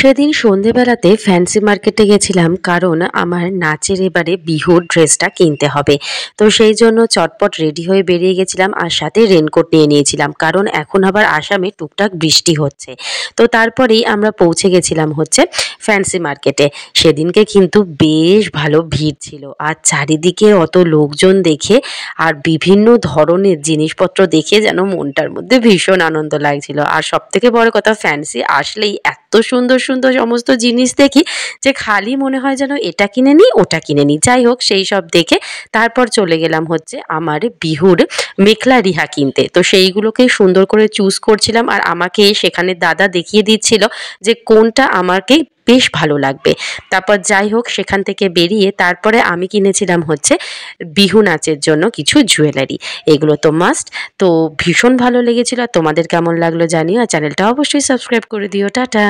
সেদিন সন্ধেবেলাতে ফ্যান্সি মার্কেটে গেছিলাম, কারণ আমার নাচের এবারে বিহুর ড্রেসটা কিনতে হবে। তো সেই জন্য চটপট রেডি হয়ে বেরিয়ে গেছিলাম, আর সাথে রেনকোট নিয়ে নিয়েছিলাম, কারণ এখন আবার আসামে টুকটাক বৃষ্টি হচ্ছে। তো তারপরেই আমরা পৌঁছে গেছিলাম হচ্ছে ফ্যান্সি মার্কেটে। সেদিনকে কিন্তু বেশ ভালো ভিড় ছিল, আর চারিদিকে অত লোকজন দেখে আর বিভিন্ন ধরনের জিনিসপত্র দেখে যেন মনটার মধ্যে ভীষণ আনন্দ লাগছিল। আর সবথেকে বড় কথা, ফ্যান্সি আসলেই এত সুন্দর সুন্দর সমস্ত জিনিস দেখি যে খালি মনে হয় যেন এটা কিনে নিই ওটা কিনে নিই। যাই হোক, সেই সব দেখে তারপর চলে গেলাম হচ্ছে আমার বিহুর মেখলা রিহা কিনতে। তো সেইগুলোকেই সুন্দর করে চুজ করছিলাম, আর আমাকে সেখানে দাদা দেখিয়ে দিচ্ছিল যে কোনটা আমাকে বেশ ভালো লাগবে। তারপর যাই হোক, সেখান থেকে বেরিয়ে তারপরে আমি কিনেছিলাম হচ্ছে বিহু নাচের জন্য কিছু জুয়েলারি। এগুলো তো মাস্ট। তো ভীষণ ভালো লেগেছিল। আর তোমাদের কেমন লাগলো জানিও, আর চ্যানেলটা অবশ্যই সাবস্ক্রাইব করে দিও। টাটা।